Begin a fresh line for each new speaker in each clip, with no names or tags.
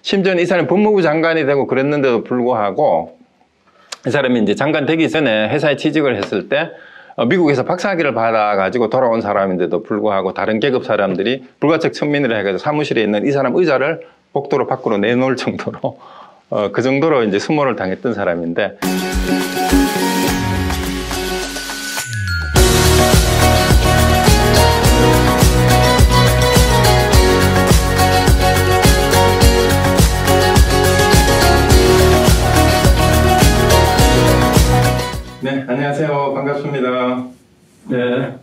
심지어는 이 사람이 법무부 장관이 되고 그랬는데도 불구하고 이 사람이 이제 장관 되기 전에 회사에 취직을 했을 때 미국에서 박사학위를 받아가지고 돌아온 사람인데도 불구하고 다른 계급 사람들이 불가책 천민이라 해가지고 사무실에 있는 이 사람 의자를 복도로 밖으로 내놓을 정도로 그 정도로 이제 수모를 당했던 사람인데. 네, 안녕하세요. 반갑습니다. 네.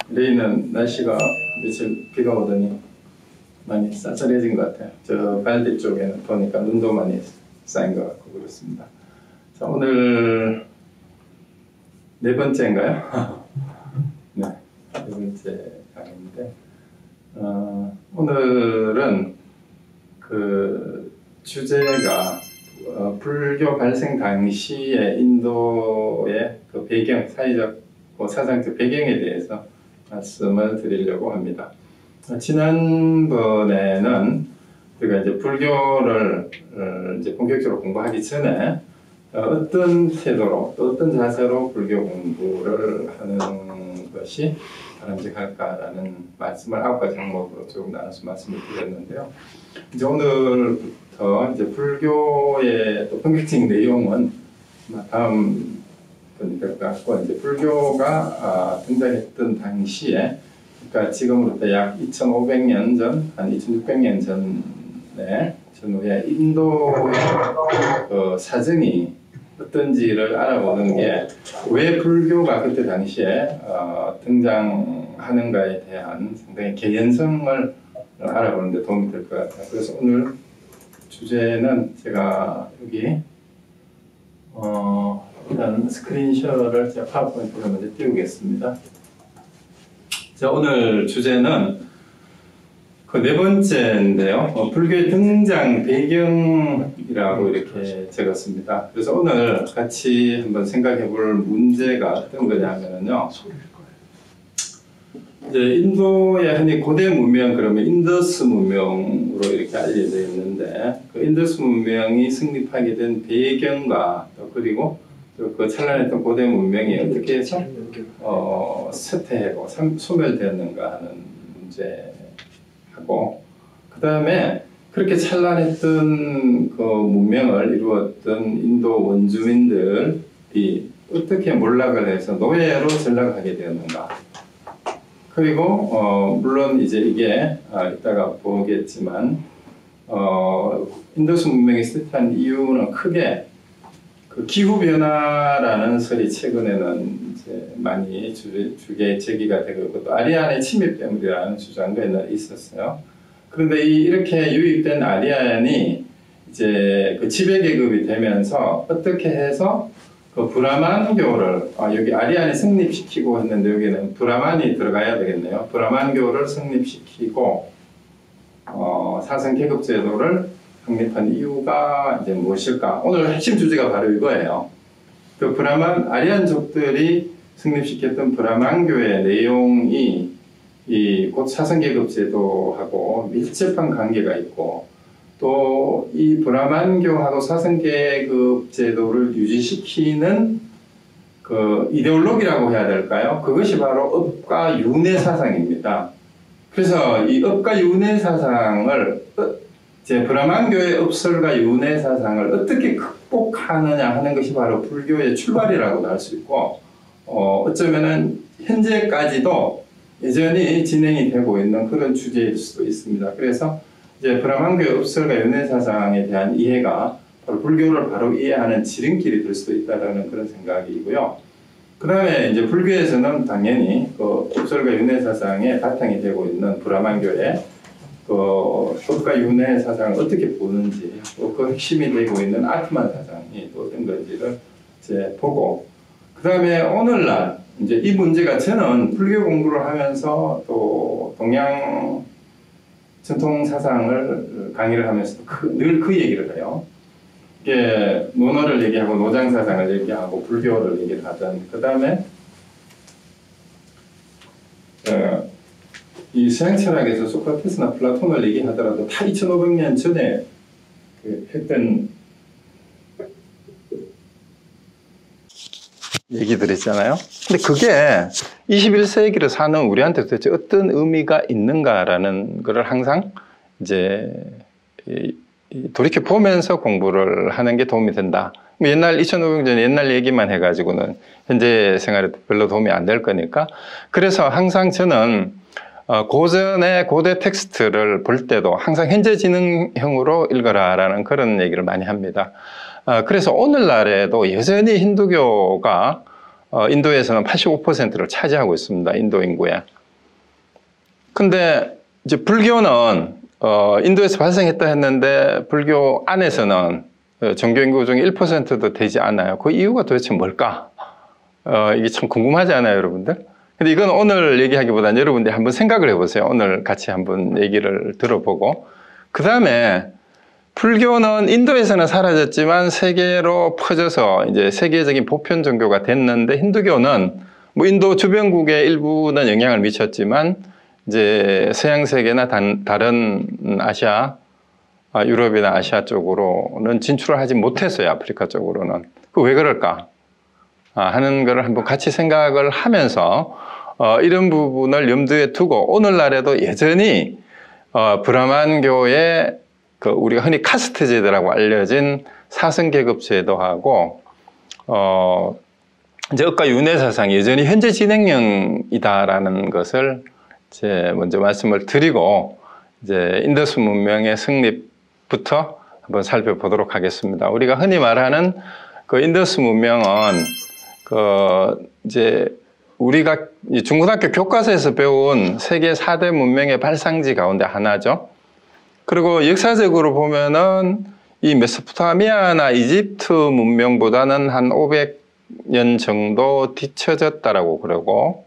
내일은 날씨가 며칠 비가 오더니 많이 쌀쌀해진 것 같아요. 저 발디 쪽에는 보니까 눈도 많이 쌓인 것 같고 그렇습니다. 자, 오늘 네 번째인가요? 네, 네 번째 강의인데 오늘은 그 주제가 불교 발생 당시의 인도의 그 배경, 사회적, 사상적 배경에 대해서 말씀을 드리려고 합니다. 지난번에는 우리가 이제 불교를 이제 본격적으로 공부하기 전에 어떤 태도로 또 어떤 자세로 불교 공부를 하는 것이 바람직할까라는 말씀을 9가지 항목으로 조금 나눠서 말씀을 드렸는데요. 이제 오늘부터 이제 불교의 또 본격적인 내용은 다음 될 것 같고, 이제 불교가 등장했던 당시에, 그러니까 지금으로부터 약 2,500년 전, 한 2,600년 전후에 인도의 그 사정이 어떤지를 알아보는 게 왜 불교가 그때 당시에 등장하는가에 대한 상당히 개연성을 알아보는 데 도움이 될 것 같아요. 그래서 오늘 주제는 제가 여기 일단 스크린샷을 제가 파워포인트로 먼저 띄우겠습니다. 자, 오늘 주제는 그 네 번째인데요. 불교의 등장 배경이라고 이렇게 적었습니다. 그래서 오늘 같이 한번 생각해 볼 문제가 어떤 거냐면요. 이제 인도의 흔히 고대 문명, 그러면 인더스 문명으로 이렇게 알려져 있는데, 그 인더스 문명이 승립하게 된 배경과 또 그리고 그 찬란했던 고대 문명이 어떻게 해서 쇠퇴하고 소멸되었는가 하는 문제하고, 그 다음에 그렇게 찬란했던 그 문명을 이루었던 인도 원주민들이 어떻게 몰락을 해서 노예로 전락하게 되었는가. 그리고 물론 이제 이게 이따가 보겠지만 인도스 문명이 쇠퇴한 이유는 크게 그 기후변화라는 설이 최근에는 이제 많이 주게 제기가 되고, 또 아리안의 침입 때문이라는 주장도 옛날에 있었어요. 그런데 이렇게 유입된 아리안이 이제 그 지배계급이 되면서 어떻게 해서 그 브라만교를 여기 아리안이 성립시키고 했는데 여기는 브라만이 들어가야 되겠네요. 브라만교를 성립시키고 사선 계급 제도를 확립한 이유가 이제 무엇일까? 오늘 핵심 주제가 바로 이거예요. 그 아리안족들이 성립시켰던 브라만교의 내용이 곧 사선계급 제도하고 밀접한 관계가 있고, 또 이 브라만교하고 사선계급 제도를 유지시키는 그 이데올로기라고 해야 될까요? 그것이 바로 업과 윤회 사상입니다. 그래서 이 업과 윤회 사상을 브라만교의 업설과 윤회 사상을 어떻게 극복하느냐 하는 것이 바로 불교의 출발이라고도 할 수 있고, 어쩌면은 현재까지도 여전히 진행이 되고 있는 그런 주제일 수도 있습니다. 그래서 이제 브라만교의 업설과 윤회 사상에 대한 이해가 바로 불교를 바로 이해하는 지름길이 될 수도 있다는 그런 생각이고요. 그 다음에 이제 불교에서는 당연히 그 업설과 윤회 사상의 바탕이 되고 있는 브라만교의 그 업과 윤회 사상을 어떻게 보는지, 또 그 핵심이 되고 있는 아트만 사상이 또 어떤 건지를 이제 보고, 그 다음에 오늘날 이제 이 문제가 저는 불교 공부를 하면서 또 동양 전통 사상을 강의를 하면서도 늘 그 얘기를 해요. 이게 논어를 얘기하고 노장 사상을 얘기하고 불교를 얘기를 하던, 그 다음에 이 서양 철학에서 소크라테스나 플라톤을 얘기하더라도 다 2500년 전에 했던 얘기들 있잖아요. 근데 그게 21세기를 사는 우리한테 도대체 어떤 의미가 있는가라는 것을 항상 이제 돌이켜 보면서 공부를 하는 게 도움이 된다. 옛날 2500년 옛날 얘기만 해가지고는 현재 생활에 별로 도움이 안 될 거니까. 그래서 항상 저는 고전의 고대 텍스트를 볼 때도 항상 현재 진행형으로 읽어라라는 그런 얘기를 많이 합니다. 그래서 오늘날에도 여전히 힌두교가 인도에서는 85%를 차지하고 있습니다. 인도 인구에. 근데 이제 불교는 인도에서 발생했다 했는데 불교 안에서는 종교 인구 중에 1%도 되지 않아요. 그 이유가 도대체 뭘까? 이게 참 궁금하지 않아요, 여러분들? 근데 이건 오늘 얘기하기보다는 여러분들이 한번 생각을 해보세요. 오늘 같이 한번 얘기를 들어보고. 그 다음에 불교는 인도에서는 사라졌지만 세계로 퍼져서 이제 세계적인 보편 종교가 됐는데 힌두교는 뭐 인도 주변국의 일부는 영향을 미쳤지만 이제 서양 세계나 다른 아시아, 유럽이나 아시아 쪽으로는 진출을 하지 못했어요. 아프리카 쪽으로는. 그 왜 그럴까? 하는 것을 한번 같이 생각을 하면서 이런 부분을 염두에 두고 오늘날에도 여전히 브라만교의 우리가 흔히 카스트 제도라고 알려진 사성계급 제도하고 이제 억가 윤회 사상이 여전히 현재 진행형이다라는 것을 이제 먼저 말씀을 드리고 이제 인더스 문명의 승리부터 한번 살펴보도록 하겠습니다. 우리가 흔히 말하는 그 인더스 문명은 이제 우리가 중고등학교 교과서에서 배운 세계 4대 문명의 발상지 가운데 하나죠. 그리고 역사적으로 보면은 이 메소포타미아나 이집트 문명보다는 한 500년 정도 뒤처졌다라고 그러고,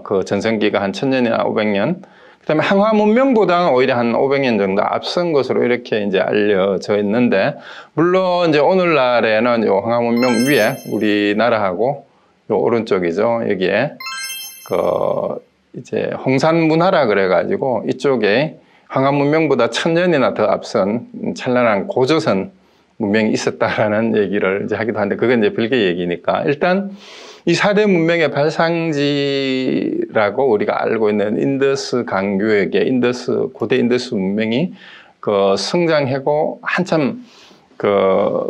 그 전성기가 한 1000년이나 500년. 그 다음에 항화 문명보다는 오히려 한 500년 정도 앞선 것으로 이렇게 이제 알려져 있는데, 물론 이제 오늘날에는 요 항화 문명 위에 우리나라하고 요 오른쪽이죠. 여기에 이제 홍산 문화라 그래가지고 이쪽에 황하 문명보다 1000년이나 더 앞선 찬란한 고조선 문명이 있었다라는 얘기를 이제 하기도 하는데 그건 이제 별개 얘기니까 일단 이 4대 문명의 발상지라고 우리가 알고 있는 인더스 강유역의 고대 인더스 문명이 성장하고 한참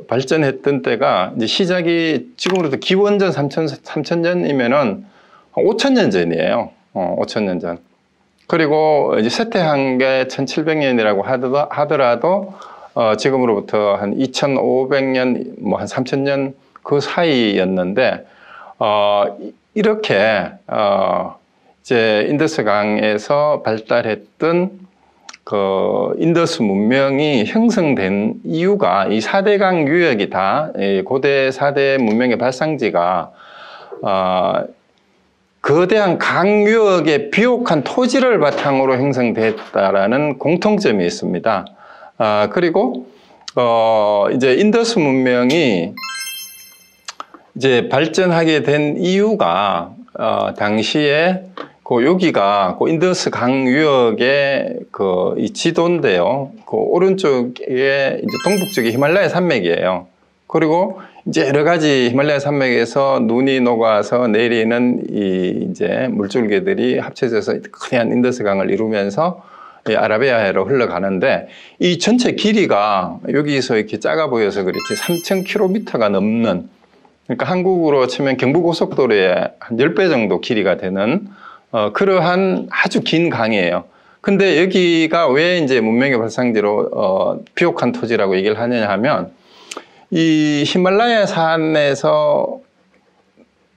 발전했던 때가 이제 시작이 지금으로부터 기원전 3000년이면은 5000년 전이에요. 5000년 전. 그리고 이제 쇠퇴한 게 1700년이라고 하더라도 지금으로부터 한 2500년, 뭐 한 3000년 그 사이였는데 이렇게 이제 인더스 강에서 발달했던 인더스 문명이 형성된 이유가 이 4대강 유역이 다 고대 4대 문명의 발상지가 거대한 강유역의 비옥한 토지를 바탕으로 형성됐다라는 공통점이 있습니다. 그리고 이제 인더스 문명이 이제 발전하게 된 이유가 당시에 여기가 인더스 강유역의 이 지도인데요. 오른쪽에 이제 동북쪽이 히말라야 산맥이에요. 그리고 이제 여러 가지 히말라야 산맥에서 눈이 녹아서 내리는 이제 물줄기들이 합쳐져서 거대한 인더스 강을 이루면서 아라비아해로 흘러가는데 이 전체 길이가 여기서 이렇게 작아 보여서 그렇지 3000km가 넘는, 그러니까 한국으로 치면 경부고속도로의 한 10배 정도 길이가 되는 그러한 아주 긴 강이에요. 근데 여기가 왜 이제 문명의 발상지로 비옥한 토지라고 얘기를 하느냐 하면 이 히말라야 산에서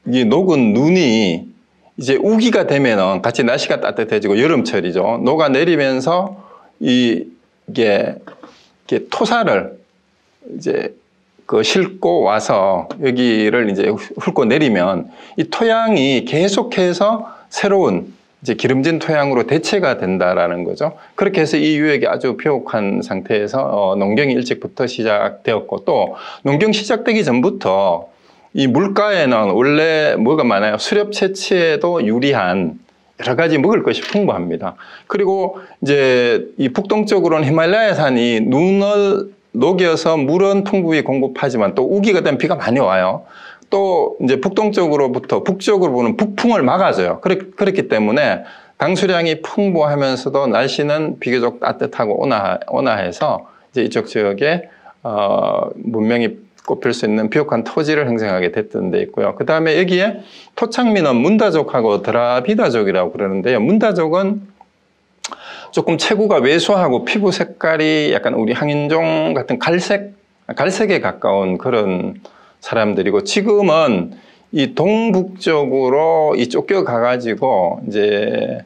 이 녹은 눈이 이제 우기가 되면은 같이 날씨가 따뜻해지고 여름철이죠. 녹아내리면서 이게 토사를 이제 싣고 와서 여기를 이제 훑고 내리면 이 토양이 계속해서 새로운 이제 기름진 토양으로 대체가 된다라는 거죠. 그렇게 해서 이 유역이 아주 비옥한 상태에서 농경이 일찍부터 시작되었고, 또 농경 시작되기 전부터 이 물가에는 원래 뭐가 많아요. 수렵 채취에도 유리한 여러 가지 먹을 것이 풍부합니다. 그리고 이제 이 북동쪽으로는 히말라야 산이 눈을 녹여서 물은 풍부히 공급하지만 또 우기가 되면 비가 많이 와요. 또 이제 북동쪽으로부터 북쪽으로 보는 북풍을 막아줘요. 그렇기 때문에 강수량이 풍부하면서도 날씨는 비교적 따뜻하고 온화해서 이제 이쪽 지역에 문명이 꼽힐 수 있는 비옥한 토지를 형성하게 됐던 데 있고요. 그 다음에 여기에 토착민은 문다족하고 드라비다족이라고 그러는데요. 문다족은 조금 체구가 왜소하고 피부 색깔이 약간 우리 항인종 같은 갈색에 가까운 그런 사람들이고, 지금은 이 동북쪽으로 이 쫓겨가가지고 이제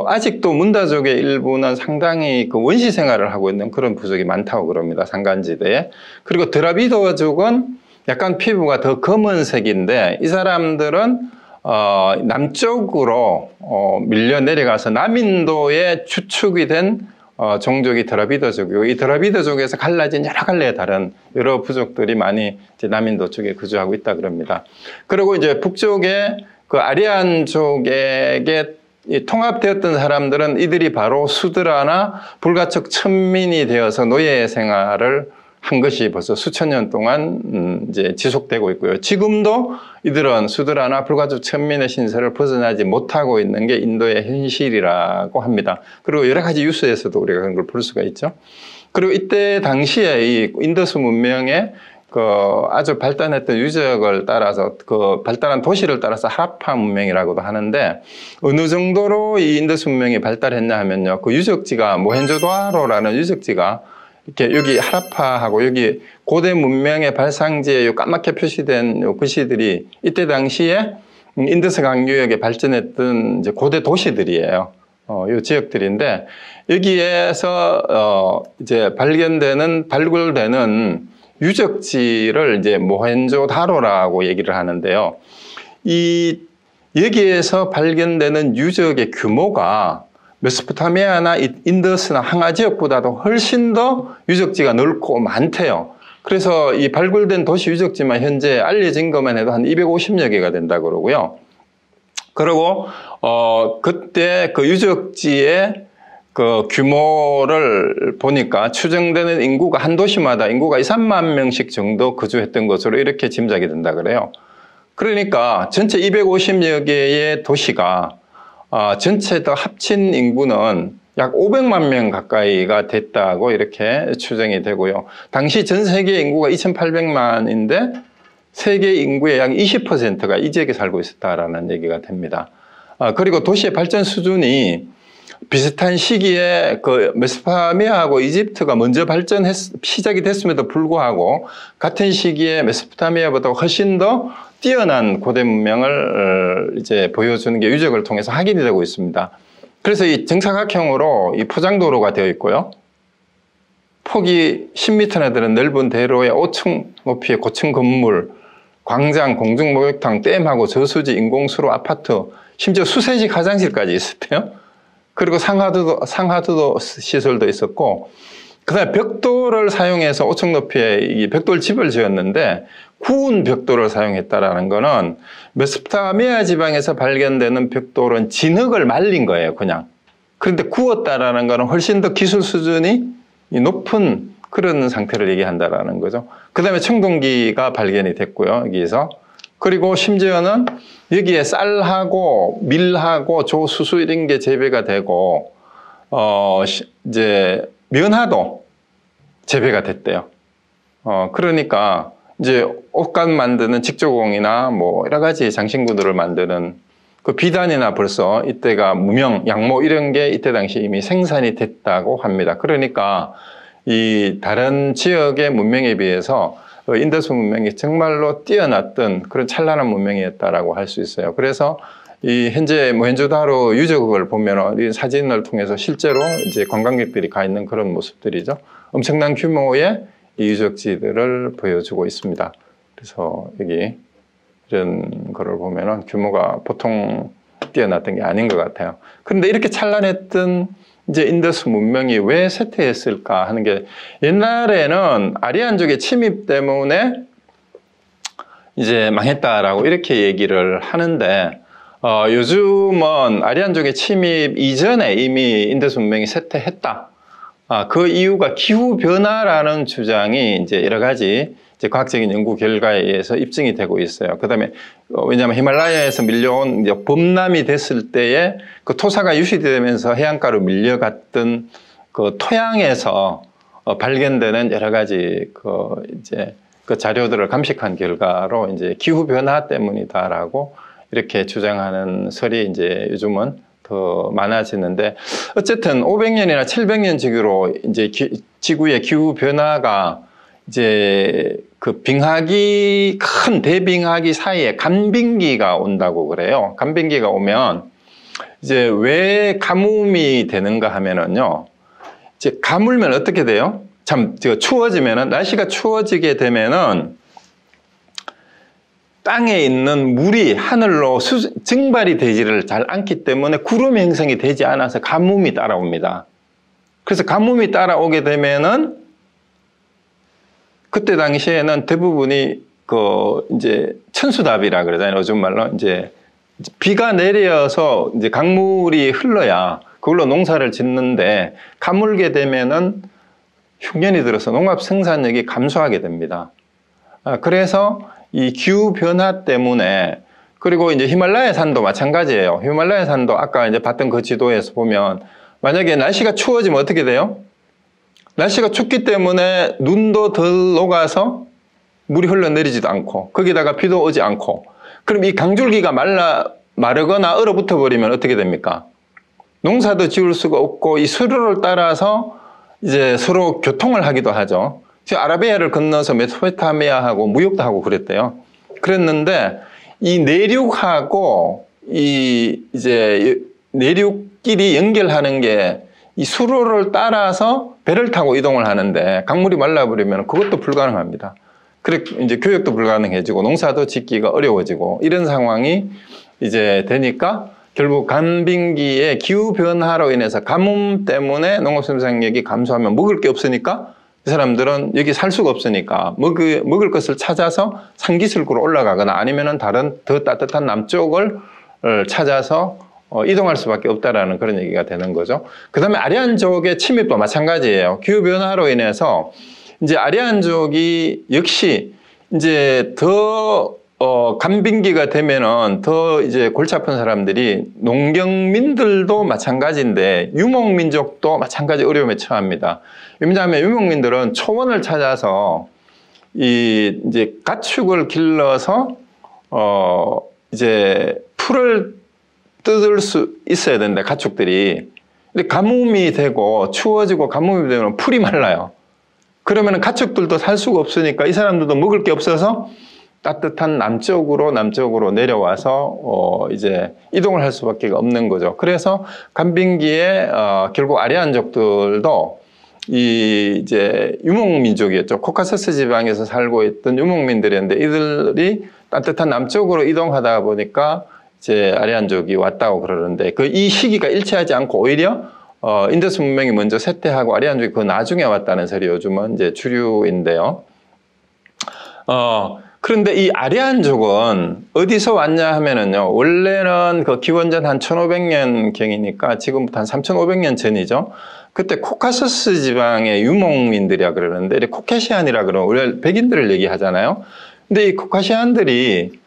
아직도 문다족의 일부는 상당히 원시 생활을 하고 있는 그런 부족이 많다고 그럽니다. 산간지대에. 그리고 드라비다족은 약간 피부가 더 검은색인데, 이 사람들은 남쪽으로 밀려 내려가서 남인도에 추축이 된 종족이 드라비다족이고, 이 드라비다족에서 갈라진 여러 갈래의 다른 여러 부족들이 많이 이제 남인도 쪽에 거주하고 있다 그럽니다. 그리고 이제 북쪽에 그 아리안족에게 통합되었던 사람들은 이들이 바로 수드라나 불가촉 천민이 되어서 노예 생활을 한 것이 벌써 수천 년 동안 이제 지속되고 있고요. 지금도 이들은 수드라나 불가촉 천민의 신세를 벗어나지 못하고 있는 게 인도의 현실이라고 합니다. 그리고 여러 가지 뉴스에서도 우리가 그런 걸 볼 수가 있죠. 그리고 이때 당시에 이 인더스 문명의 아주 발달했던 유적을 따라서 발달한 도시를 따라서 하라파 문명이라고도 하는데, 어느 정도로 이 인더스 문명이 발달했냐 하면요, 그 유적지가 모헨조다로라는 유적지가 이렇게 여기 하라파하고 여기 고대 문명의 발상지에 까맣게 표시된 글씨들이 이때 당시에 인더스 강유역에 발전했던 이제 고대 도시들이에요. 이 지역들인데, 여기에서 이제 발굴되는 유적지를 이제 모헨조다로라고 얘기를 하는데요. 여기에서 발견되는 유적의 규모가 메소포타미아나 인더스나 항아 지역보다도 훨씬 더 유적지가 넓고 많대요. 그래서 이 발굴된 도시 유적지만 현재 알려진 것만 해도 한 250여 개가 된다고 그러고요. 그리고 그때 그 유적지의 그 규모를 보니까 추정되는 인구가 한 도시마다 인구가 2, 3만 명씩 정도 거주했던 것으로 이렇게 짐작이 된다 그래요. 그러니까 전체 250여 개의 도시가 전체 더 합친 인구는 약 500만 명 가까이가 됐다고 이렇게 추정이 되고요. 당시 전 세계 인구가 2,800만인데 세계 인구의 약 20%가 이 지역에 살고 있었다라는 얘기가 됩니다. 그리고 도시의 발전 수준이 비슷한 시기에 그 메소포타미아하고 이집트가 먼저 시작이 됐음에도 불구하고 같은 시기에 메소포타미아보다 훨씬 더 뛰어난 고대 문명을 이제 보여주는 게 유적을 통해서 확인이 되고 있습니다. 그래서 이 정사각형으로 이 포장도로가 되어 있고요. 폭이 10m나 되는 넓은 대로에 5층 높이의 고층 건물, 광장, 공중목욕탕, 댐하고 저수지, 인공수로, 아파트, 심지어 수세식 화장실까지 있었대요. 그리고 상하도 시설도 있었고, 그 다음에 벽돌을 사용해서 5층 높이의 이 벽돌 집을 지었는데, 구운 벽돌을 사용했다라는 거는 메소포타미아 지방에서 발견되는 벽돌은 진흙을 말린 거예요, 그냥. 그런데 구웠다라는 거는 훨씬 더 기술 수준이 높은 그런 상태를 얘기한다라는 거죠. 그 다음에 청동기가 발견이 됐고요, 여기에서. 그리고 심지어는 여기에 쌀하고 밀하고 조수수 이런 게 재배가 되고, 이제 면화도 재배가 됐대요. 그러니까 이제 옷감 만드는 직조공이나 뭐 여러 가지 장신구들을 만드는 그 비단이나 벌써 이때가 무명, 양모 이런 게 이때 당시 이미 생산이 됐다고 합니다. 그러니까 이 다른 지역의 문명에 비해서 인더스 문명이 정말로 뛰어났던 그런 찬란한 문명이었다라고 할 수 있어요. 그래서 이 현재 모헨조다로 유적을 보면 이 사진을 통해서 실제로 이제 관광객들이 가 있는 그런 모습들이죠. 엄청난 규모의 이 유적지들을 보여주고 있습니다. 그래서 여기 이런 거를 보면은 규모가 보통 뛰어났던 게 아닌 것 같아요. 그런데 이렇게 찬란했던 이제 인더스 문명이 왜 쇠퇴했을까 하는 게, 옛날에는 아리안족의 침입 때문에 이제 망했다라고 이렇게 얘기를 하는데, 요즘은 아리안족의 침입 이전에 이미 인더스 문명이 쇠퇴했다.
그 이유가 기후변화라는 주장이 이제 여러 가지 이제 과학적인 연구 결과에 의해서 입증이 되고 있어요. 그 다음에, 왜냐하면 히말라야에서 밀려온 이제 범람이 됐을 때에 그 토사가 유실되면서 해안가로 밀려갔던 그 토양에서 발견되는 여러 가지 그 자료들을 감식한 결과로 이제 기후변화 때문이다라고 이렇게 주장하는 설이 이제 요즘은 더 많아지는데, 어쨌든 500년이나 700년 지기로 이제 지구의 기후 변화가 이제 그 빙하기, 큰 대빙하기 사이에 간빙기가 온다고 그래요. 간빙기가 오면 이제 왜 가뭄이 되는가 하면은요, 이제 가물면 어떻게 돼요? 참, 추워지면은, 날씨가 추워지게 되면은 땅에 있는 물이 하늘로 증발이 되지를 잘 않기 때문에 구름 형성이 되지 않아서 가뭄이 따라옵니다. 그래서 가뭄이 따라오게 되면은 그때 당시에는 대부분이 이제 천수답이라 그러잖아요. 요즘 말로 이제 비가 내려서 이제 강물이 흘러야 그걸로 농사를 짓는데, 가물게 되면은 흉년이 들어서 농업 생산력이 감소하게 됩니다. 그래서 이 기후 변화 때문에, 그리고 이제 히말라야 산도 마찬가지예요. 히말라야 산도 아까 이제 봤던 그 지도에서 보면 만약에 날씨가 추워지면 어떻게 돼요? 날씨가 춥기 때문에 눈도 덜 녹아서 물이 흘러내리지도 않고 거기다가 비도 오지 않고, 그럼 이 강줄기가 마르거나 얼어붙어 버리면 어떻게 됩니까? 농사도 지을 수가 없고 이 수로를 따라서 이제 서로 교통을 하기도 하죠. 아라비아를 건너서 메소포타미아하고 무역도 하고 그랬대요. 그랬는데 이 내륙하고 이제 내륙끼리 연결하는 게 이 수로를 따라서 배를 타고 이동을 하는데, 강물이 말라버리면 그것도 불가능합니다. 그렇게 이제 교육도 불가능해지고 농사도 짓기가 어려워지고 이런 상황이 이제 되니까 결국 간빙기의 기후 변화로 인해서 가뭄 때문에 농업 생산력이 감소하면 먹을 게 없으니까 이 사람들은 여기 살 수가 없으니까 먹을 것을 찾아서 산기슭으로 올라가거나 아니면은 다른 더 따뜻한 남쪽을 찾아서 이동할 수밖에 없다라는 그런 얘기가 되는 거죠. 그 다음에 아리안족의 침입도 마찬가지예요. 기후 변화로 인해서 이제 아리안족이 역시 이제 더 간빙기가 되면은 더 이제 골치 아픈 사람들이 농경민들도 마찬가지인데 유목민족도 마찬가지 어려움에 처합니다. 왜냐하면 유목민들은 초원을 찾아서 이제 가축을 길러서 이제 풀을 뜯을 수 있어야 되는데 가축들이, 근데 가뭄이 되고 추워지고 가뭄이 되면 풀이 말라요. 그러면 가축들도 살 수가 없으니까 이 사람들도 먹을 게 없어서 따뜻한 남쪽으로 내려와서 이제 이동을 할 수밖에 없는 거죠. 그래서 간빙기에 결국 아리안족들도 이제 유목민족이었죠. 코카서스 지방에서 살고 있던 유목민들이었는데 이들이 따뜻한 남쪽으로 이동하다 보니까 이제 아리안족이 왔다고 그러는데, 이 시기가 일치하지 않고 오히려 인더스 문명이 먼저 쇠퇴하고 아리안족이 그 나중에 왔다는 설이 요즘은 이제 주류인데요. 그런데 이 아리안족은 어디서 왔냐 하면은요, 원래는 그 기원전 한 1500년 경이니까 지금부터 한 3500년 전이죠. 그때 코카서스 지방의 유목민들이라 그러는데, 코케시안이라 그러면 원래 백인들을 얘기하잖아요. 근데 이 코카시안들이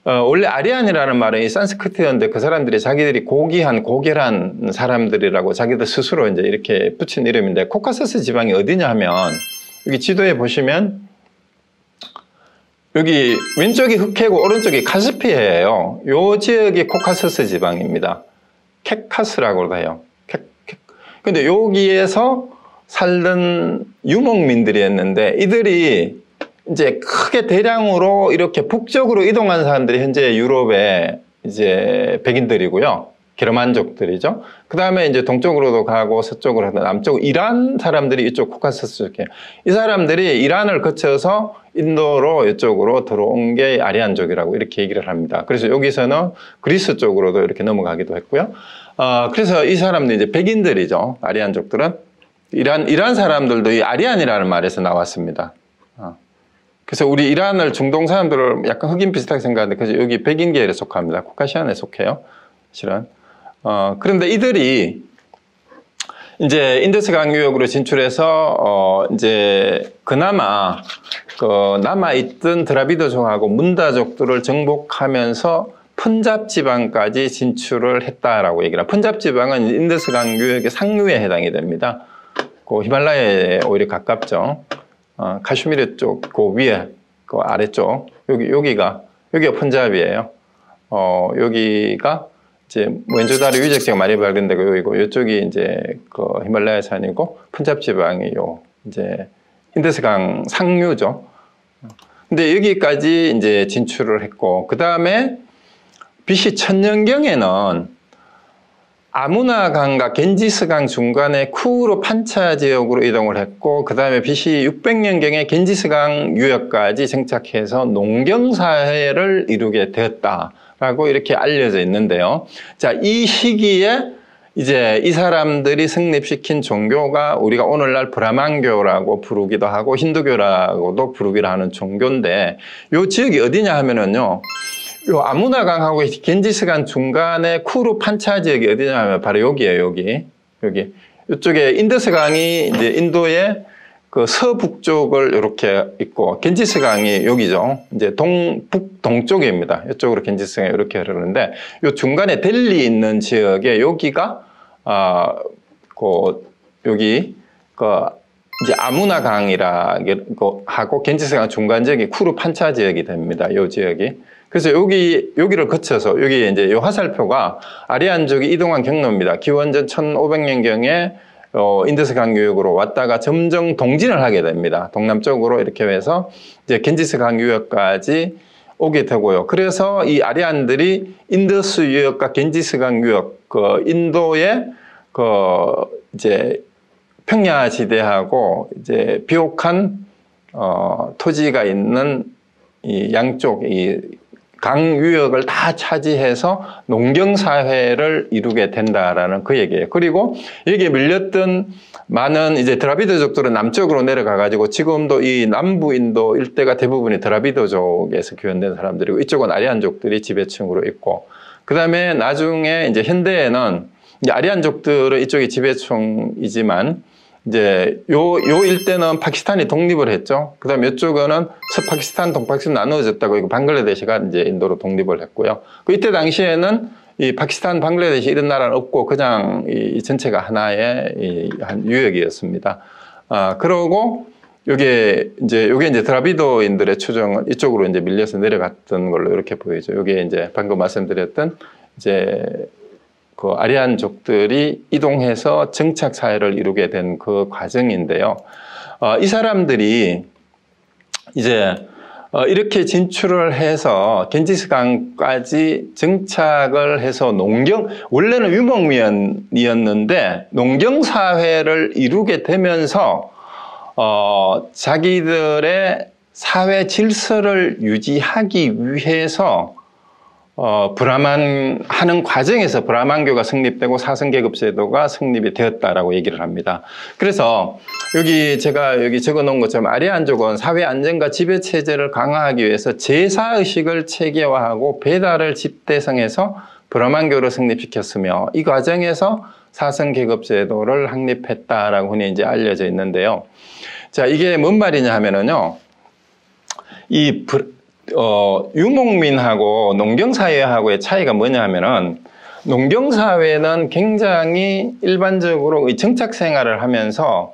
원래 아리안이라는 말은 이 산스크리트였는데 그 사람들이 자기들이 고결한 사람들이라고 자기들 스스로 이제 이렇게 붙인 이름인데, 코카서스 지방이 어디냐 하면 여기 지도에 보시면 여기 왼쪽이 흑해고 오른쪽이 카스피해예요. 요 지역이 코카서스 지방입니다. 케카스라고 해요. 근데 여기에서 살던 유목민들이었는데 이들이 이제 크게 대량으로 이렇게 북쪽으로 이동한 사람들이 현재 유럽의 이제 백인들이고요. 게르만족들이죠. 그 다음에 이제 동쪽으로도 가고 서쪽으로 가고 남쪽 이란 사람들이 이쪽 코카서스 쪽에, 이 사람들이 이란을 거쳐서 인도로 이쪽으로 들어온 게 아리안족이라고 이렇게 얘기를 합니다. 그래서 여기서는 그리스 쪽으로도 이렇게 넘어가기도 했고요. 그래서 이 사람들이 이제 백인들이죠. 아리안족들은 이란 사람들도 이 아리안이라는 말에서 나왔습니다. 그래서 우리 이란을 중동 사람들을 약간 흑인 비슷하게 생각하는데 그래서 여기 백인계열에 속합니다. 코카시안에 속해요. 실은. 그런데 이들이 이제 인더스강 유역으로 진출해서 이제 그나마 그 남아있던 드라비드족하고 문다족들을 정복하면서 펀잡 지방까지 진출을 했다라고 얘기를 합니다. 펀잡 지방은 인더스강 유역의 상류에 해당이 됩니다. 그 히말라야에 오히려 가깝죠. 카슈미르 쪽 그 위에 그 아래쪽 여기가 펀잡이에요. 여기가 이제 모헨조다로 유적지가 많이 발견되고 여기고 이쪽이 이제 그 히말라야 산이고 펀잡 지방이 이제 인더스강 상류죠. 근데 여기까지 이제 진출을 했고 그 다음에 BC 1000년경에는 아무나강과 겐지스강 중간에 쿠우로 판차 지역으로 이동을 했고 그 다음에 BC 600년경에 겐지스강 유역까지 정착해서 농경사회를 이루게 되었다라고 이렇게 알려져 있는데요. 자, 이 시기에 이제 이 사람들이 성립시킨 종교가 우리가 오늘날 브라만교라고 부르기도 하고 힌두교라고도 부르기도 하는 종교인데 이 지역이 어디냐 하면은요. 요 아무나강하고 겐지스강 중간에 쿠루 판차 지역이 어디냐 하면 바로 여기에요, 여기. 이쪽에 인더스강이 이제 인도의 그 서북쪽을 이렇게 있고, 겐지스강이 여기죠. 이제 동쪽입니다. 이쪽으로 겐지스강이 이렇게 흐르는데, 요 중간에 델리 있는 지역에 여기가, 여기, 이제 아무나강이라고 하고, 겐지스강 중간 지역이 쿠루 판차 지역이 됩니다. 요 지역이. 그래서 여기를 거쳐서, 여기 이제 요 화살표가 아리안족이 이동한 경로입니다. 기원전 1500년경에 인더스강 유역으로 왔다가 점점 동진을 하게 됩니다. 동남쪽으로 이렇게 해서 이제 겐지스강 유역까지 오게 되고요. 그래서 이 아리안들이 인더스 유역과 겐지스강 유역, 인도의 이제 평야 지대하고 이제 비옥한 토지가 있는 이 양쪽 강 유역을 다 차지해서 농경사회를 이루게 된다라는 그 얘기예요. 그리고 여기에 밀렸던 많은 이제 드라비드족들은 남쪽으로 내려가가지고 지금도 이 남부 인도 일대가 대부분이 드라비드족에서 기원된 사람들이고 이쪽은 아리안족들이 지배층으로 있고 그 다음에 나중에 이제 현대에는 이제 아리안족들은 이쪽이 지배층이지만 이제 요 일대는 파키스탄이 독립을 했죠. 그 다음에 이쪽은 서파키스탄, 동파키스탄 나누어졌다고 이거 방글라데시가 이제 인도로 독립을 했고요. 이때 당시에는 이 파키스탄, 방글라데시 이런 나라는 없고 그냥 이 전체가 하나의 한 유역이었습니다. 그러고 요게 이제 드라비도인들의 추정은 이쪽으로 이제 밀려서 내려갔던 걸로 이렇게 보이죠. 요게 이제 방금 말씀드렸던 이제 그 아리안족들이 이동해서 정착 사회를 이루게 된 그 과정인데요. 이 사람들이 이제 이렇게 진출을 해서 겐지스강까지 정착을 해서 원래는 유목민이었는데 농경 사회를 이루게 되면서 자기들의 사회 질서를 유지하기 위해서 브라만 하는 과정에서 브라만교가 성립되고 사성계급 제도가 성립이 되었다라고 얘기를 합니다. 그래서 제가 여기 적어 놓은 것처럼 아리안족은 사회 안정과 지배 체제를 강화하기 위해서 제사의식을 체계화하고 배달을 집대성해서 브라만교를 성립시켰으며 이 과정에서 사성계급 제도를 확립했다라고 흔히 이제 알려져 있는데요. 자, 이게 뭔 말이냐 하면은요. 유목민하고 농경사회하고의 차이가 뭐냐 하면은 농경사회는 굉장히 일반적으로 정착 생활을 하면서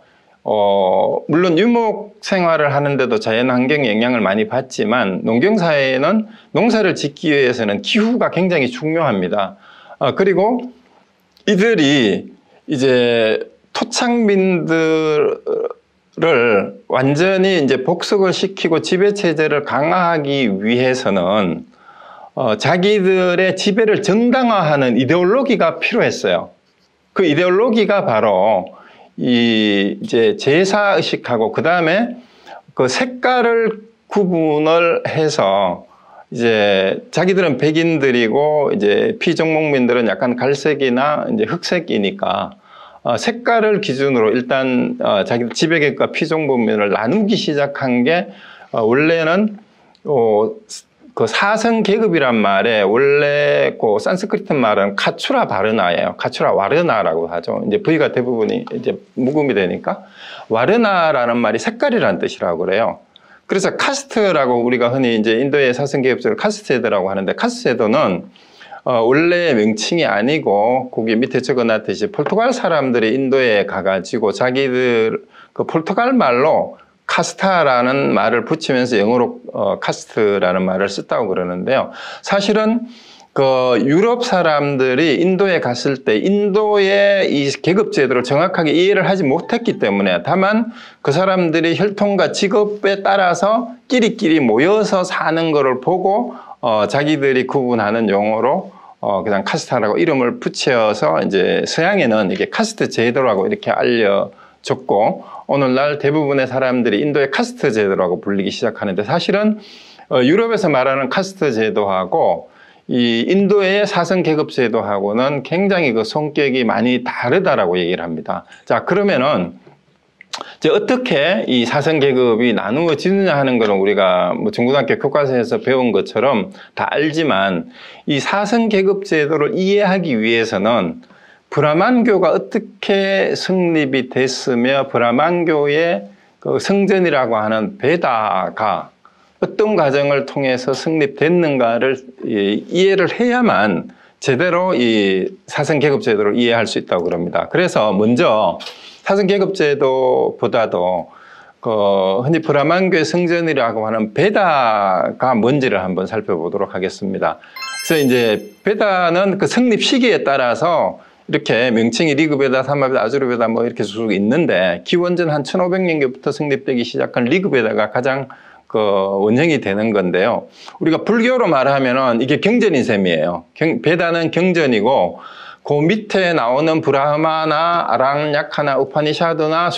물론 유목 생활을 하는데도 자연환경의 영향을 많이 받지만 농경사회는 농사를 짓기 위해서는 기후가 굉장히 중요합니다. 그리고 이들이 이제 토착민들을 완전히 이제 복속을 시키고 지배체제를 강화하기 위해서는 자기들의 지배를 정당화하는 이데올로기가 필요했어요. 그 이데올로기가 바로 이제 제사의식하고 그 다음에 그 색깔을 구분을 해서 이제 자기들은 백인들이고 이제 피정목민들은 약간 갈색이나 이제 흑색이니까 색깔을 기준으로 일단 자기 지배계급과 피종민을 나누기 시작한 게 원래는 그 사성 계급이란 말에 원래 그 산스크리트 말은 카츄라 바르나예요. 카츄라 와르나라고 하죠. 이제 V가 대부분이 이제 묵음이 되니까 와르나라는 말이 색깔이라는 뜻이라고 그래요. 그래서 카스트라고 우리가 흔히 이제 인도의 사성 계급제를 카스트 제도라고 하는데, 카스트 제도는 원래 명칭이 아니고 거기 밑에 적어놨듯이 포르투갈 사람들이 인도에 가가지고 자기들 그 포르투갈 말로 카스타라는 말을 붙이면서 영어로 카스트라는 말을 썼다고 그러는데요. 사실은 그 유럽 사람들이 인도에 갔을 때 인도의 이 계급 제도를 정확하게 이해를 하지 못했기 때문에, 다만 그 사람들이 혈통과 직업에 따라서 끼리끼리 모여서 사는 거를 보고 자기들이 구분하는 용어로 그냥 카스타라고 이름을 붙여서 이제 서양에는 이게 카스트 제도라고 이렇게 알려졌고, 오늘날 대부분의 사람들이 인도의 카스트 제도라고 불리기 시작하는데, 사실은 유럽에서 말하는 카스트 제도하고 이 인도의 사성 계급 제도하고는 굉장히 그 성격이 많이 다르다라고 얘기를 합니다. 자, 그러면은 이제 어떻게 이 사성 계급이 나누어지느냐 하는 거는 우리가 뭐 중고등학교 교과서에서 배운 것처럼 다 알지만, 이 사성 계급 제도를 이해하기 위해서는 브라만교가 어떻게 성립이 됐으며 브라만교의 그 성전이라고 하는 베다가 어떤 과정을 통해서 성립됐는가를 이해를 해야만 제대로 이 사성 계급 제도를 이해할 수 있다고 그럽니다. 그래서 먼저 사성 계급 제도보다도 그 흔히 브라만교의 성전이라고 하는 베다가 뭔지를 한번 살펴보도록 하겠습니다. 그래서 이제 베다는 그 성립 시기에 따라서 이렇게 명칭이 리그베다, 사마베다, 아주르베다 뭐 이렇게 쭉 있는데, 기원전 한 1500년경부터 성립되기 시작한 리그베다가 가장 그 원형이 되는 건데요. 우리가 불교로 말하면은 이게 경전인 셈이에요. 베다는 경전이고, 그 밑에 나오는 브라마나 아랑야카나 우파니샤드나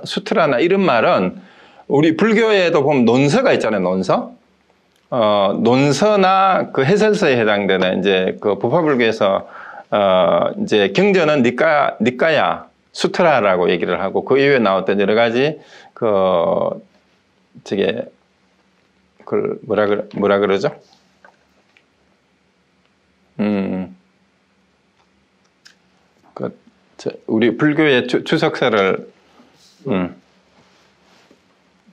수트라나 이런 말은 우리 불교에도 보면 논서가 있잖아요. 논서. 논서나 그 해설서에 해당되는 이제 그 부파불교에서 이제 경전은 니까야 수트라라고 얘기를 하고, 그 이후에 나왔던 여러 가지 그걸 뭐라 그러죠? 우리 불교의 주석서를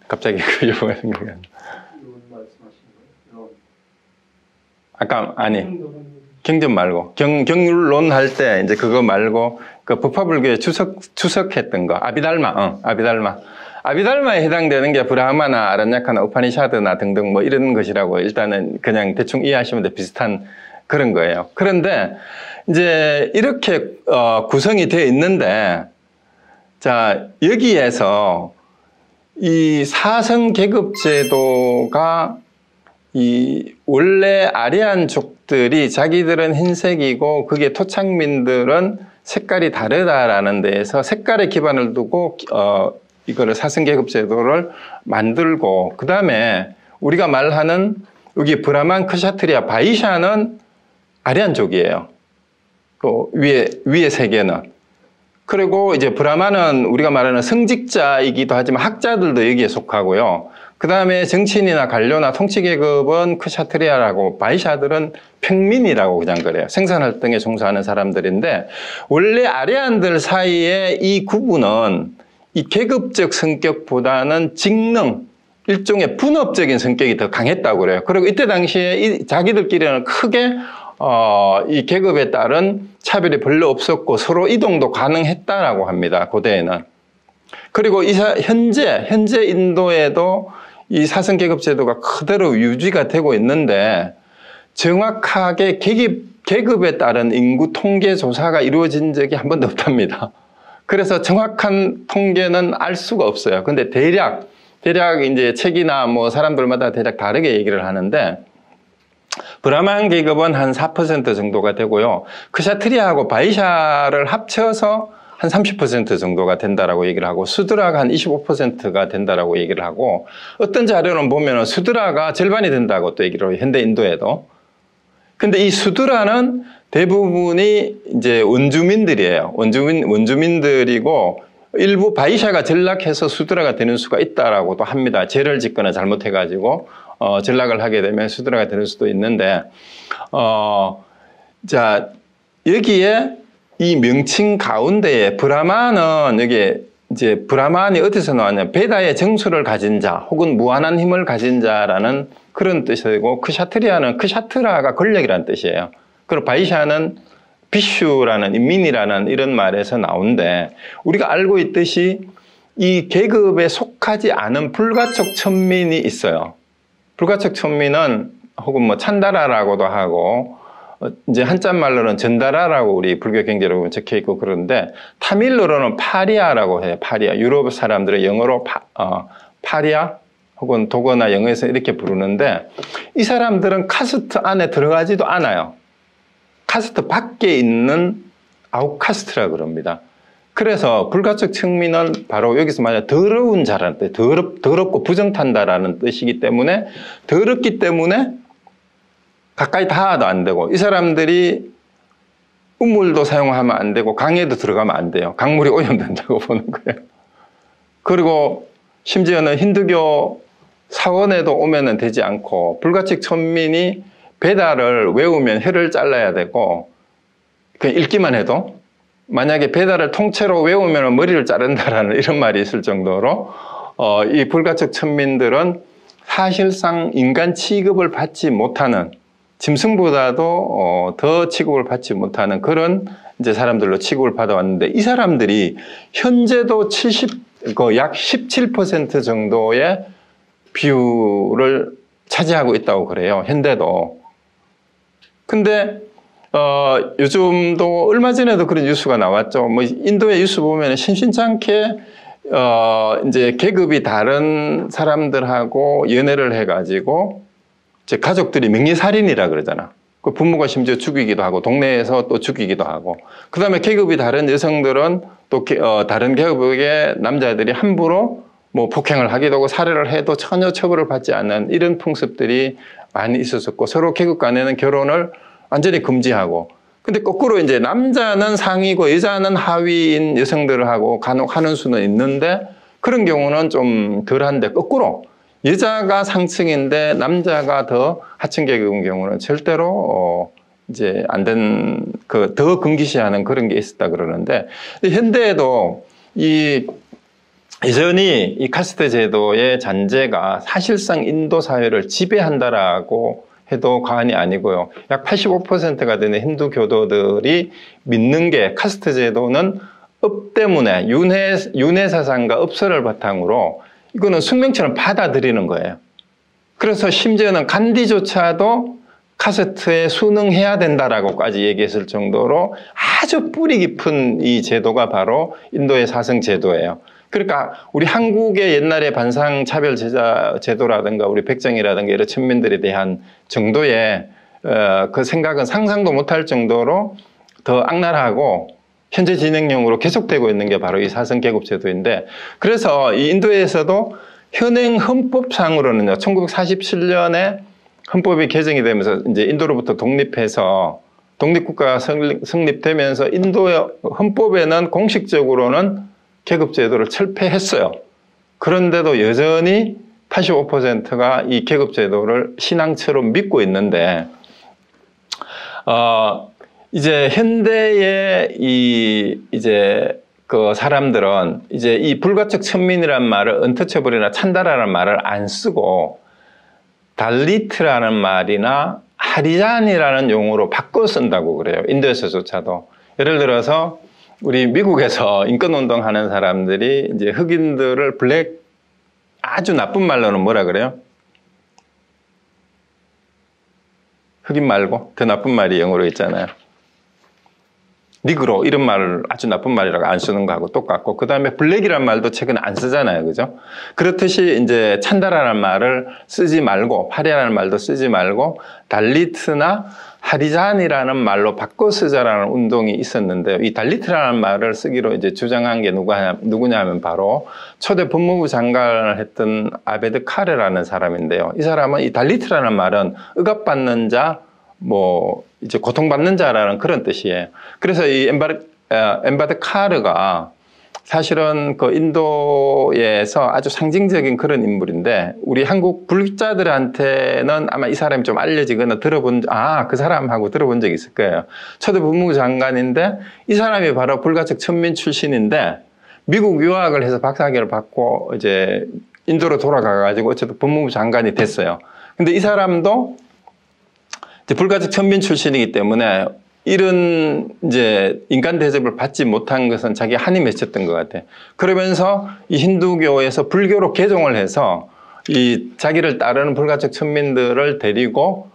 갑자기 그 용어가 생각이 안 나. 아까 아니. 경전 말고 경률론 할 때 이제 그거 말고 그 부파불교에 추석했던 거 아비달마에 해당되는 게 브라마나 아란야카나 우파니샤드나 등등 뭐 이런 것이라고 일단은 그냥 대충 이해하시면 돼. 비슷한 그런 거예요. 그런데 이제 이렇게 구성이 되어 있는데, 자, 여기에서 이 사성 계급 제도가 이 원래 아리안족들이 자기들은 흰색이고 그게 토착민들은 색깔이 다르다라는 데에서 색깔에 기반을 두고 이거를 사성 계급 제도를 만들고, 그 다음에 우리가 말하는 여기 브라만, 크샤트리아, 바이샤는 아리안족이에요. 그 위에 세 개는. 그리고 이제 브라만은 우리가 말하는 성직자이기도 하지만 학자들도 여기에 속하고요. 그 다음에 정치인이나 관료나 통치계급은 크샤트리아라고, 바이샤들은 평민이라고 그냥 그래요. 생산활동에 종사하는 사람들인데, 원래 아리안들 사이에 이 구분은 이 계급적 성격보다는 직능, 일종의 분업적인 성격이 더 강했다고 그래요. 그리고 이때 당시에 자기들끼리는 크게 이 계급에 따른 차별이 별로 없었고 서로 이동도 가능했다라고 합니다. 고대에는. 그리고 현재 인도에도 이 사성 계급 제도가 그대로 유지가 되고 있는데, 정확하게 계급에 따른 인구 통계 조사가 이루어진 적이 한 번도 없답니다. 그래서 정확한 통계는 알 수가 없어요. 근데 대략 이제 책이나 뭐 사람들마다 대략 다르게 얘기를 하는데, 브라만 계급은 한 4% 정도가 되고요. 크샤트리아하고 바이샤를 합쳐서 한 30% 정도가 된다라고 얘기를 하고, 수드라가 한 25%가 된다라고 얘기를 하고, 어떤 자료는 보면은 수드라가 절반이 된다고 또 얘기를 해요. 현대 인도에도. 근데 이 수드라는 대부분이 이제 원주민들이에요. 원주민들이고, 일부 바이샤가 전락해서 수드라가 되는 수가 있다라고도 합니다. 죄를 짓거나 잘못해가지고 전락을 하게 되면 수드라가 될 수도 있는데, 자, 여기에 이 명칭 가운데에 브라만은 여기 이제 브라만이 어디서 나왔냐? 베다의 정수를 가진 자 혹은 무한한 힘을 가진 자라는 그런 뜻이고, 크샤트리아는 크샤트라가 권력이라는 뜻이에요. 그리고 바이샤는 비슈라는 인민이라는 이런 말에서 나오는데, 우리가 알고 있듯이 이 계급에 속하지 않은 불가촉 천민이 있어요. 불가촉 천민은 혹은 뭐 찬다라라고도 하고, 이제 한자말로는 전다라라고 우리 불교 경제로 보면 적혀 있고 그러는데, 타밀로로는 파리아라고 해요. 파리아. 유럽 사람들은 영어로 파리아 혹은 독어나 영어에서 이렇게 부르는데, 이 사람들은 카스트 안에 들어가지도 않아요. 카스트 밖에 있는 아웃카스트라고 그럽니다. 그래서 불가촉 천민은 바로 여기서 말하는 더러운 자라는 뜻, 더럽고 부정탄다라는 뜻이기 때문에, 더럽기 때문에 가까이 닿아도 안 되고, 이 사람들이 우물도 사용하면 안 되고 강에도 들어가면 안 돼요. 강물이 오염된다고 보는 거예요. 그리고 심지어는 힌두교 사원에도 오면은 되지 않고, 불가촉 천민이 베다를 외우면 혀를 잘라야 되고, 그냥 읽기만 해도 만약에 베다를 통째로 외우면 머리를 자른다라는 이런 말이 있을 정도로 이 불가촉 천민들은 사실상 인간 취급을 받지 못하는, 짐승보다도 더 취급을 받지 못하는 그런 이제 사람들로 취급을 받아왔는데, 이 사람들이 현재도 약 17% 정도의 비율을 차지하고 있다고 그래요. 현대도. 근데 요즘도 얼마 전에도 그런 뉴스가 나왔죠. 뭐 인도의 뉴스 보면 심심찮게 이제 계급이 다른 사람들하고 연애를 해가지고 제 가족들이 명예살인이라 그러잖아. 그 부모가 심지어 죽이기도 하고, 동네에서 또 죽이기도 하고, 그 다음에 계급이 다른 여성들은 또 다른 계급의 남자들이 함부로 뭐 폭행을 하기도 하고 살해를 해도 전혀 처벌을 받지 않는 이런 풍습들이 많이 있었었고, 서로 계급 간에는 결혼을 완전히 금지하고, 근데 거꾸로 이제 남자는 상위고 여자는 하위인 여성들하고 간혹 하는 수는 있는데, 그런 경우는 좀 덜한데, 거꾸로 여자가 상층인데 남자가 더 하층 계급인 경우는 절대로 이제 안 된, 더 금기시하는 그런 게 있었다 그러는데, 현대에도 여전히 이 카스트 제도의 잔재가 사실상 인도 사회를 지배한다라고 해도 과언이 아니고요. 약 85%가 되는 힌두 교도들이 믿는 게, 카스트 제도는 업 때문에 윤회 사상과 업설을 바탕으로 이거는 숙명처럼 받아들이는 거예요. 그래서 심지어는 간디조차도 카스트에 순응해야 된다라고까지 얘기했을 정도로 아주 뿌리 깊은 이 제도가 바로 인도의 사성 제도예요. 그러니까 우리 한국의 옛날의 반상차별 제도라든가 우리 백정이라든가 여러 천민들에 대한 정도의 그 생각은 상상도 못할 정도로 더 악랄하고 현재 진행형으로 계속되고 있는 게 바로 이 사성계급 제도인데, 그래서 이 인도에서도 현행 헌법상으로는요, 1947년에 헌법이 개정이 되면서 이제 인도로부터 독립해서 독립국가가 성립되면서 인도의 헌법에는 공식적으로는 계급제도를 철폐했어요. 그런데도 여전히 85%가 이 계급제도를 신앙처럼 믿고 있는데, 이제 현대의 이제 그 사람들은 이제 이 불가촉 천민이라는 말을 언터처블이나 찬다라는 말을 안 쓰고 달리트라는 말이나 하리잔이라는 용어로 바꿔 쓴다고 그래요. 인도에서조차도. 예를 들어서 우리 미국에서 인권운동 하는 사람들이 이제 흑인들을 아주 나쁜 말로는 뭐라 그래요? 흑인 말고 더 나쁜 말이 영어로 있잖아요. 니그로 이런 말을 아주 나쁜 말이라고 안 쓰는 거하고 똑같고, 그 다음에 블랙이라는 말도 최근에 안 쓰잖아요. 그죠? 그렇듯이 이제 찬다라는 말을 쓰지 말고, 파리아라는 말도 쓰지 말고 달리트나 하리잔이라는 말로 바꿔 쓰자라는 운동이 있었는데요. 이 달리트라는 말을 쓰기로 이제 주장한 게 누구냐면 바로 초대 법무부 장관을 했던 아베드 카레라는 사람인데요. 이 사람은 이 달리트라는 말은 억압받는 자, 뭐 이제 고통받는 자라는 그런 뜻이에요. 그래서 이 엠바드 카르가 사실은 그 인도에서 아주 상징적인 그런 인물인데 우리 한국 불자들한테는 아마 이 사람이 좀 알려지거나 그 사람하고 들어본 적이 있을 거예요. 초대 법무부 장관인데 이 사람이 바로 불가책 천민 출신인데 미국 유학을 해서 박사학위를 받고 이제 인도로 돌아가가지고 어쨌든 법무부 장관이 됐어요. 근데 이 사람도 이제 불가책 천민 출신이기 때문에 이런 이제 인간 대접을 받지 못한 것은 자기 한이 맺혔던 것 같아. 그러면서 이 힌두교에서 불교로 개종을 해서 이 자기를 따르는 불가책 천민들을 데리고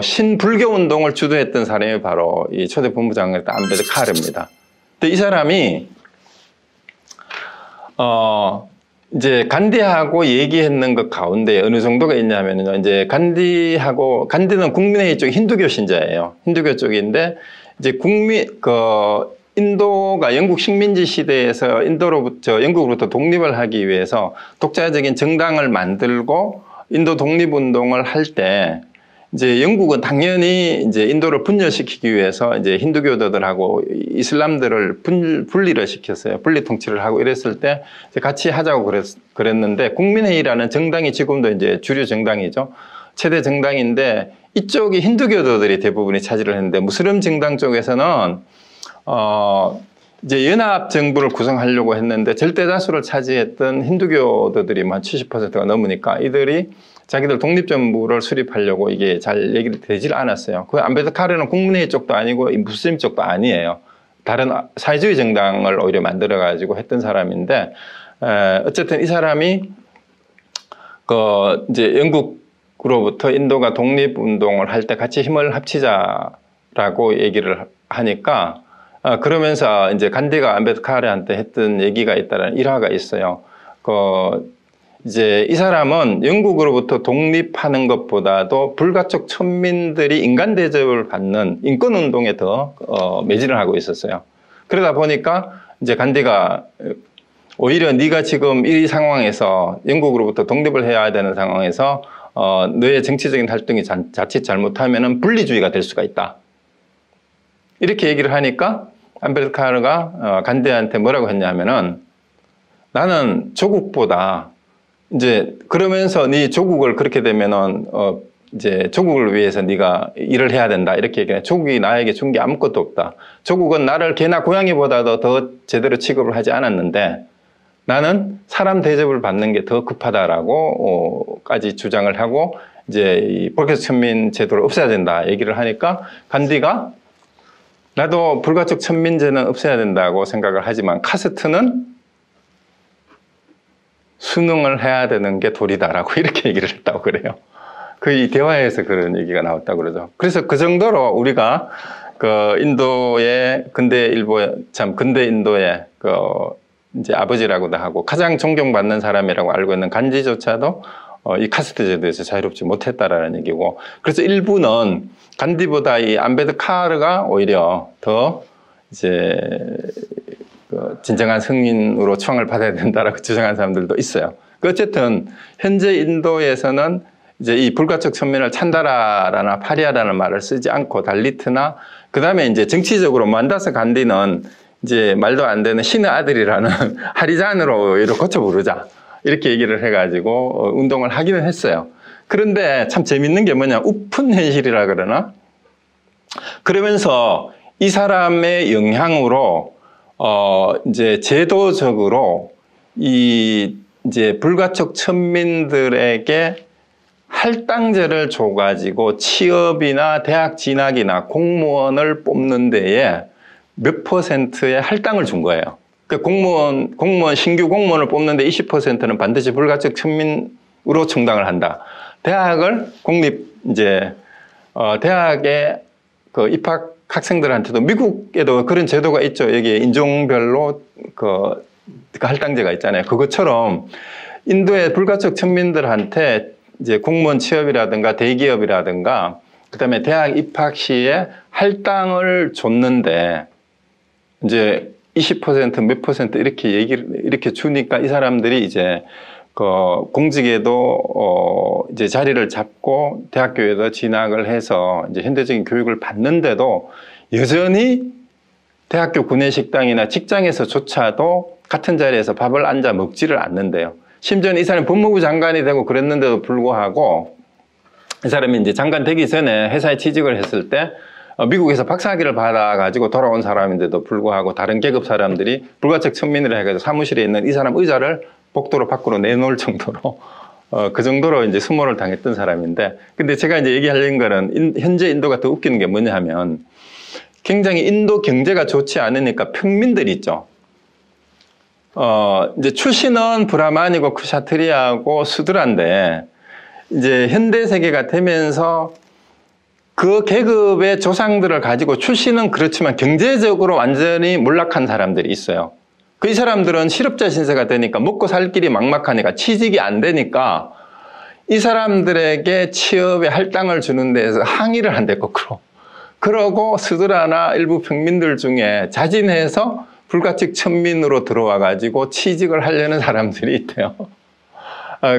신불교 운동을 주도했던 사람이 바로 이 초대 법무부 장관 안베드카르입니다. 근데 이 사람이 이제 간디하고 얘기했는 것 가운데 어느 정도가 있냐면요. 이제 간디는 국민회의 쪽 힌두교 신자예요. 힌두교 쪽인데 이제 인도가 영국 식민지 시대에서 영국으로부터 독립을 하기 위해서 독자적인 정당을 만들고 인도 독립운동을 할 때 이제 영국은 당연히 이제 인도를 분열시키기 위해서 이제 힌두교도들하고 이슬람들을 분리를 시켰어요. 분리 통치를 하고 이랬을 때 이제 같이 하자고 그랬는데 국민회의라는 정당이 지금도 이제 주류 정당이죠. 최대 정당인데 이쪽이 힌두교도들이 대부분이 차지를 했는데 무슬림 정당 쪽에서는 이제 연합 정부를 구성하려고 했는데 절대 다수를 차지했던 힌두교도들이 한 70%가 넘으니까 이들이 자기들 독립정부를 수립하려고 이게 잘 얘기를 되질 않았어요. 그 안베드카르는 국민회의 쪽도 아니고 무슬림 쪽도 아니에요. 다른 사회주의 정당을 오히려 만들어가지고 했던 사람인데, 어쨌든 이 사람이 이제 영국으로부터 인도가 독립운동을 할 때 같이 힘을 합치자라고 얘기를 하니까, 그러면서 이제 간디가 안베드카르한테 했던 얘기가 있다는 일화가 있어요. 이제 이 사람은 영국으로부터 독립하는 것보다도 불가촉 천민들이 인간 대접을 받는 인권 운동에 더 매진을 하고 있었어요. 그러다 보니까 이제 간디가 오히려 네가 지금 이 상황에서 영국으로부터 독립을 해야 되는 상황에서 너의 정치적인 활동이 자칫 잘못하면은 분리주의가 될 수가 있다. 이렇게 얘기를 하니까 안베드카르가 간디한테 뭐라고 했냐면은 나는 조국보다 이제 그러면서 네 조국을 그렇게 되면은 이제 조국을 위해서 네가 일을 해야 된다 이렇게 얘기해. 조국이 나에게 준 게 아무것도 없다. 조국은 나를 개나 고양이보다도 더 제대로 취급을 하지 않았는데 나는 사람 대접을 받는 게 더 급하다라고까지 주장을 하고 이제 이 불가촉 천민 제도를 없애야 된다 얘기를 하니까 간디가 나도 불가촉 천민제는 없애야 된다고 생각을 하지만 카스트는 순응을 해야 되는 게 도리다라고 이렇게 얘기를 했다고 그래요. 이 대화에서 그런 얘기가 나왔다고 그러죠. 그래서 그 정도로 우리가 인도의 근대 인도의 이제 아버지라고도 하고 가장 존경받는 사람이라고 알고 있는 간디조차도 이 카스트 제도에서 자유롭지 못했다라는 얘기고, 그래서 일부는 간디보다 이 안베드카르가 오히려 더 이제 진정한 승인으로 초청을 받아야 된다라고 주장하는 사람들도 있어요. 어쨌든 현재 인도에서는 이제 이 불가촉 천민을 찬다라나 파리아라는 말을 쓰지 않고 달리트나 그다음에 이제 정치적으로 만다스 간디는 이제 말도 안 되는 신의 아들이라는 하리잔으로 이렇게 고쳐 부르자 이렇게 얘기를 해가지고 운동을 하기는 했어요. 그런데 참 재밌는 게 뭐냐, 우픈 현실이라 그러나, 그러면서 이 사람의 영향으로 이제 제도적으로 이제 불가촉 천민들에게 할당제를 줘가지고 취업이나 대학 진학이나 공무원을 뽑는 데에 몇 %의 할당을 준 거예요. 그러니까 신규 공무원을 뽑는데 20%는 반드시 불가촉 천민으로 충당을 한다. 대학을 대학에 입학 학생들한테도 미국에도 그런 제도가 있죠. 여기 인종별로 할당제가 있잖아요. 그것처럼 인도의 불가촉 천민들한테 이제 공무원 취업이라든가 대기업이라든가 그다음에 대학 입학 시에 할당을 줬는데 이제 20% 몇 % 이렇게 주니까 이 사람들이 이제 공직에도 이제 자리를 잡고 대학교에도 진학을 해서 이제 현대적인 교육을 받는데도 여전히 대학교 구내식당이나 직장에서조차도 같은 자리에서 밥을 앉아 먹지를 않는데요. 심지어는 이 사람이 법무부 장관이 되고 그랬는데도 불구하고 이 사람이 이제 장관 되기 전에 회사에 취직을 했을 때 미국에서 박사학위를 받아가지고 돌아온 사람인데도 불구하고 다른 계급 사람들이 불가책 천민을 해가지고 사무실에 있는 이 사람 의자를 복도로 밖으로 내놓을 정도로 그 정도로 이제 수모를 당했던 사람인데, 근데 제가 이제 얘기하려는 거는 현재 인도가 더 웃기는 게 뭐냐 하면 굉장히 인도 경제가 좋지 않으니까 평민들이 있죠. 이제 출신은 브라만이고 쿠샤트리아고 수드라인데 이제 현대 세계가 되면서 그 계급의 조상들을 가지고 출신은 그렇지만 경제적으로 완전히 몰락한 사람들이 있어요. 그 이 사람들은 실업자 신세가 되니까 먹고 살 길이 막막하니까 취직이 안 되니까 이 사람들에게 취업에 할당을 주는 데에서 항의를 한대, 거꾸로. 그러고 수드라나 일부 평민들 중에 자진해서 불가책 천민으로 들어와 가지고 취직을 하려는 사람들이 있대요.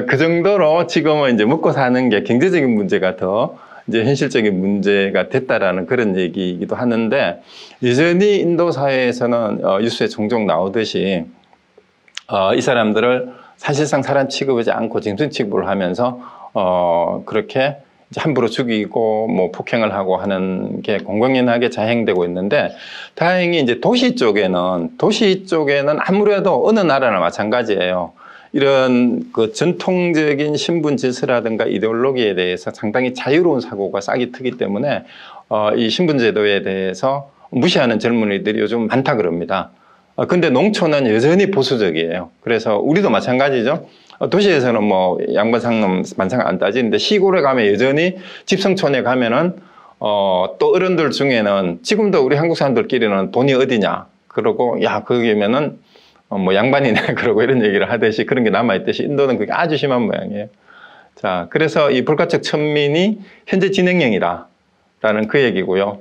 그 정도로 지금은 이제 먹고 사는 게 경제적인 문제가 더 이제 현실적인 문제가 됐다라는 그런 얘기이기도 하는데, 여전히 인도 사회에서는 뉴스에 종종 나오듯이 이 사람들을 사실상 사람 취급하지 않고 짐승 취급을 하면서 그렇게 이제 함부로 죽이고 뭐 폭행을 하고 하는 게 공공연하게 자행되고 있는데, 다행히 이제 도시 쪽에는 아무래도 어느 나라나 마찬가지예요. 이런 그 전통적인 신분 질서라든가 이데올로기에 대해서 상당히 자유로운 사고가 싹이 트기 때문에 이 신분 제도에 대해서 무시하는 젊은이들이 요즘 많다 그럽니다. 근데 농촌은 여전히 보수적이에요. 그래서 우리도 마찬가지죠. 도시에서는 뭐 양반 상놈 만상 안 따지는데 시골에 가면 여전히 집성촌에 가면은 또 어른들 중에는 지금도 우리 한국 사람들끼리는 돈이 어디냐 그러고, 야 거기면은 뭐 양반이네 그러고 이런 얘기를 하듯이 그런 게 남아있듯이 인도는 그게 아주 심한 모양이에요. 자, 그래서 이 불가책 천민이 현재 진행형이다 라는 그 얘기고요.